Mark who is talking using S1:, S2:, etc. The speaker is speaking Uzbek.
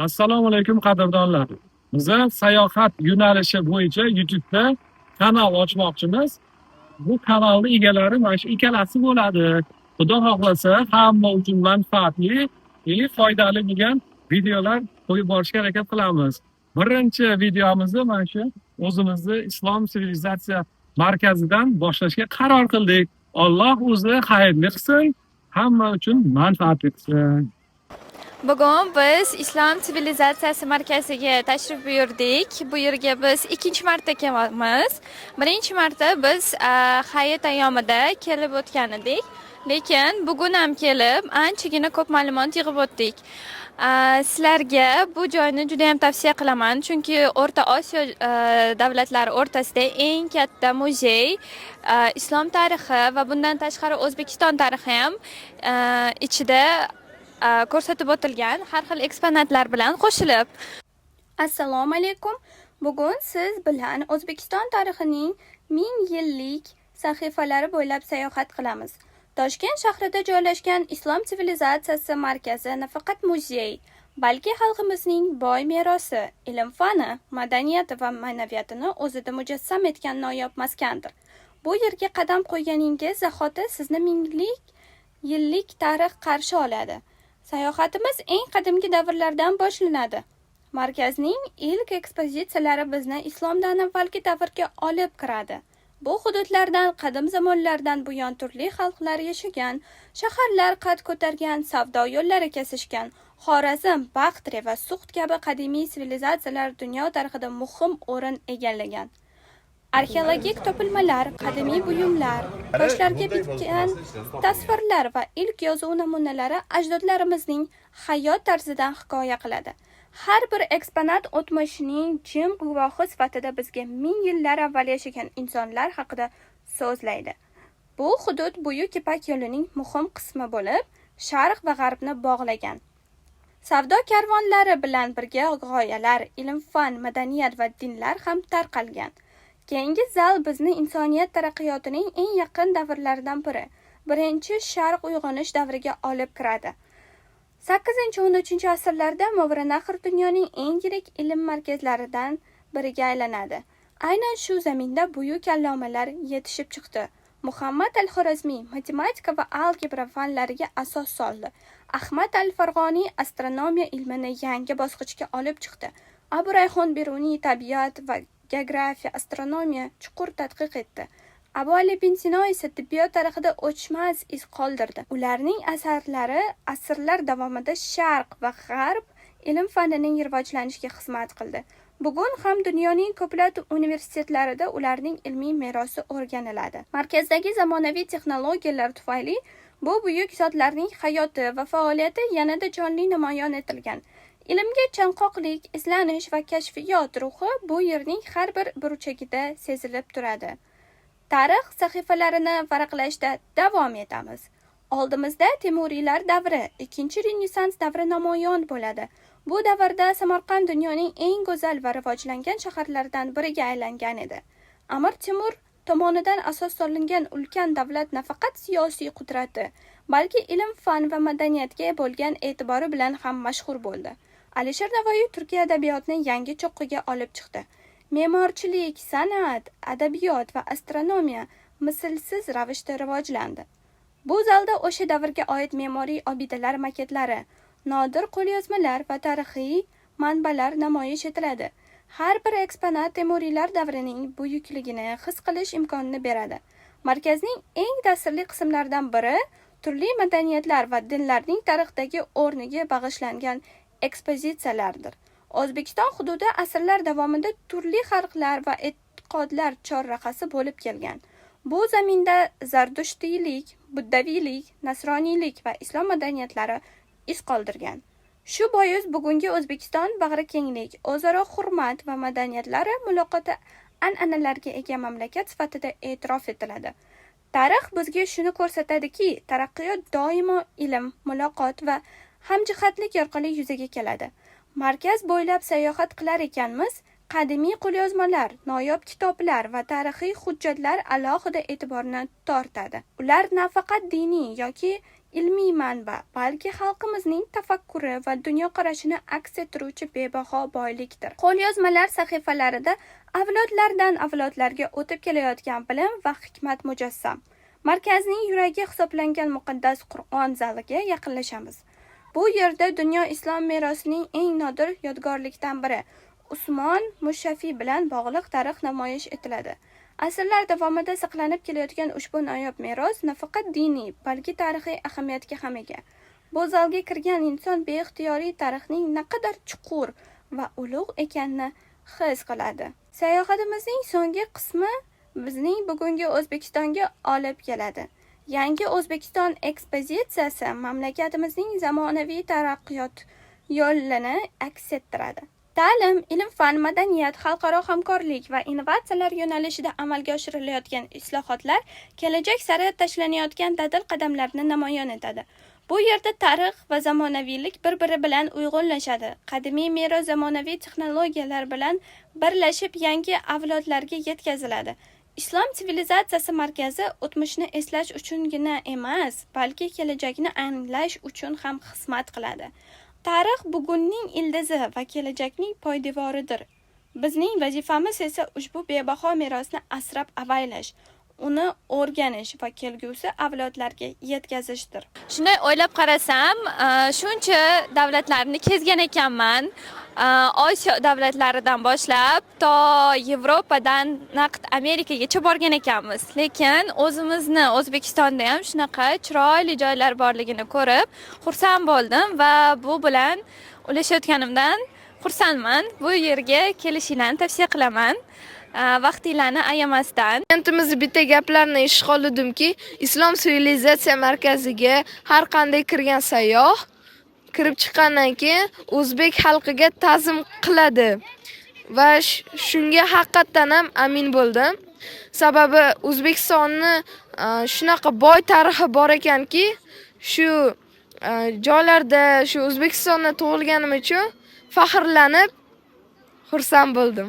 S1: Assalomu alaykum qadrdonlar. Biz sayohat yo'nalishi bo'yicha YouTube'da kanal ochmoqchimiz. Bu kanalni egalari mana shu ikkalasi bo'ladi. Xudo xohlasa hamma uchun manfaatli, foydali bo'lgan videolar qo'yib borishga harakat qilamiz. Birinchi videomizni mana shu o'zimizni Islom sivilizatsiya markazidan boshlashga qaror qildik. Alloh o'zi xayrli qilsin, hamma uchun manfaatli qilsin.
S2: Bugun biz Islom sivilizatsiyasi markaziga tashrif buyurdik. Bu yerga biz ikkinchi marta kelamiz. Birinchi marta biz hayit ayyomida kelib o'tgan edik. Lekin bugun ham kelib anchagina ko'p ma'lumot yig'ib o'tdik. Sizlarga bu joyni juda ham tavsiya qilaman, chunki O'rta Osiyo davlatlari o'rtasida eng katta muzey, islom tarixi va bundan tashqari O'zbekiston tarixi ham ichida ko'rsatib o'tilgan har xil eksponatlar bilan qo'shilib. Assalomu alaykum. Bugun siz bilan O'zbekiston tarixining 1000 yillik sahifalari bo'ylab sayohat qilamiz. Toshkent shahrida joylashgan Islom sivilizatsiyasi markazi nafaqat muzey, balki xalqimizning boy merosi, ilm-fani, madaniyati va ma'naviyatini o'zida mujassam etgan noyob maskandir. Bu yerga qadam qo'yganingiz zahoti sizni 1000 yillik tarix qarshi oladi. Sayohatimiz eng qadimgi davrlardan boshlanadi. Markazning ilk ekspozitsiyalari bizni islomdan avvalgi davrga olib kiradi. Bu hududlardan qadim zamonlardan buyon turli xalqlar yashagan, shaharlar qad ko'targan, savdo yo'llari kesishgan, Xorazm, Baxtri va Suxt kabi qadimiy sivilizatsiyalar dunyo tarixida muhim o'rin egallagan. Arxeologik topilmalar, qadimiy buyumlar, toshlarga bitgan tasvirlar va ilk yozuv namunalari ajdodlarimizning hayot tarzidan hikoya qiladi. Har bir eksponat o'tmishining jim guvohi sifatida bizga 1000 yillar avval yashagan insonlar haqida so'zlaydi. Bu hudud Buyuk Ipak yo'lining muhim qismi bo'lib, Sharq va G'arbni bog'lagan. Savdo karvonlari bilan birga g'oyalar, ilm-fan, madaniyat va dinlar ham tarqalgan. Keyingi zal bizni insoniyat taraqqiyotining eng yaqin davrlaridan biri, birinchi Sharq uyg'onish davriga olib kiradi. 8-13 asrlarda Movarannahr dunyoning eng yirik ilm markazlaridan biriga aylanadi. Aynan shu zaminda buyuk allomalar yetishib chiqdi. Muhammad al-Xorazmiy matematika va algebra fanlariga asos soldi. Ahmad al-Farg'oniy astronomiya ilmini yangi bosqichga olib chiqdi. Abu Rayhon Beruniy tabiat va geografiya, astronomiya chuqur tadqiq etdi. Abu Ali bin Sino esa tibbiyot tarixida o'chmas iz qoldirdi. Ularning asarlari asrlar davomida Sharq va G'arb ilm fanining rivojlanishiga xizmat qildi. Bugun ham dunyoning ko'plab universitetlarida ularning ilmiy merosi o'rganiladi. Markazdagi zamonaviy texnologiyalar tufayli bu buyuk zotlarning hayoti va faoliyati yanada jonli namoyon etilgan. Ilmga chanqoqlik, izlanish va kashfiyot ruhi bu yerning har bir burchagida sezilib turadi. Tarix sahifalarini varaqlashda davom etamiz. Oldimizda Temuriylar davri, ikkinchi Renessans davri namoyon bo'ladi. Bu davrda Samarqand dunyoning eng go'zal va rivojlangan shaharlaridan biriga aylangan edi. Amir Temur tomonidan asos solingan ulkan davlat nafaqat siyosiy qudrati, balki ilm-fan va madaniyatga bo'lgan e'tibori bilan ham mashhur bo'ldi. Alisher Navoiy Turkiya adabiyotini yangi cho'qqiga olib chiqdi. Me'morchilik, san'at, adabiyot va astronomiya mislsiz ravishda rivojlandi. Bu zalda o'sha davrga oid me'moriy obidalar maketlari, nodir qo'lyozmalar va tarixiy manbalar namoyish etiladi. Har bir eksponat Temuriylar davrining buyukligini his qilish imkonini beradi. Markazning eng ta'sirli qismlaridan biri turli madaniyatlar va dinlarning tarixdagi o'rniga bag'ishlangan ekspozitsiyalardir. O'zbekiston hududi asrlar davomida turli xalqlar va e'tiqodlar chorrahasi bo'lib kelgan. Bu zaminda Zardushtiylik, Buddaviylik, Nasroniylik va islom madaniyatlari iz qoldirgan. Shu bois bugungi O'zbekiston bag'rikenglik, o'zaro hurmat va madaniyatlari muloqoti an'analarga ega mamlakat sifatida e'tirof etiladi. Tarix bizga shuni ko'rsatadiki, taraqqiyot doimo ilm, muloqot va hamjihatlik orqali yuzaga keladi. Markaz bo'ylab sayohat qilar ekanmiz, qadimiy qo'lyozmalar, noyob kitoblar va tarixiy hujjatlar alohida e'tiborni tortadi. Ular nafaqat diniy yoki ilmiy manba, balki xalqimizning tafakkuri va dunyoqarashini aks ettiruvchi bebaho boylikdir. Qo'lyozmalar sahifalarida avlodlardan avlodlarga o'tib kelayotgan bilim va hikmat mujassam. Markazning yuragi hisoblangan muqaddas Qur'on zaliga yaqinlashamiz. Bu yerda dunyo islom merosining eng nodir yodgorlikdan biri Usmon Mushafiy bilan bog'liq tarix namoyish etiladi. Asrlar davomida saqlanib kelayotgan ushbu noyob meros nafaqat diniy, balki tarixiy ahamiyatga ham ega. Bu zalga kirgan inson beixtiyoriy tarixning naqadar chuqur va ulug' ekanini his qiladi. Sayohatimizning so'nggi qismi bizning bugungi O'zbekistonga olib keladi. Yangi O'zbekiston ekspozitsiyasi mamlakatimizning zamonaviy taraqqiyot yo'lini aks ettiradi. Ta'lim, ilm-fan, madaniyat, xalqaro hamkorlik va innovatsiyalar yo'nalishida amalga oshirilayotgan islohotlar kelajak sari tashlanayotgan dadil qadamlarni namoyon etadi. Bu yerda tarix va zamonaviylik bir-biri bilan uyg'unlashadi. Qadimiy meros zamonaviy texnologiyalar bilan birlashib yangi avlodlarga yetkaziladi. Islom sivilizatsiyasi markazi o'tmishni eslash uchungina emas, balki kelajakni anglash uchun ham xizmat qiladi. Tarix bugunning ildizi va kelajakning poydevoridir. Bizning vazifamiz esa ushbu bebaho merosni asrab-avaylash, uni o'rganish va kelgusi avlodlarga yetkazishdir. Shunday o'ylab qarasam, shuncha davlatlarni kezgan ekanman. Osiyo davlatlaridan boshlab to Yevropadan naqd Amerikagacha borgan ekanmiz. Lekin o'zimizni O'zbekistonda ham shunaqa chiroyli joylar borligini ko'rib xursand bo'ldim va bu bilan ulashayotganimdan xursandman. Bu yerga kelishinglarni tavsiya qilaman. Vaqtinglarni ayamasdan.
S3: Prezidentimiz bitta gaplarni ishg'ol qildimki, Islom sivilizatsiya markaziga har qanday kirgan sayyoh kirib chiqqandan keyin o'zbek xalqiga ta'zim qiladi va shunga haqiqatan ham amin bo'ldim. Sababi O'zbekistonni shunaqa boy tarixi bor ekanki, shu joylarda shu O'zbekistonda tug'ilganim uchun faxrlanib xursand bo'ldim.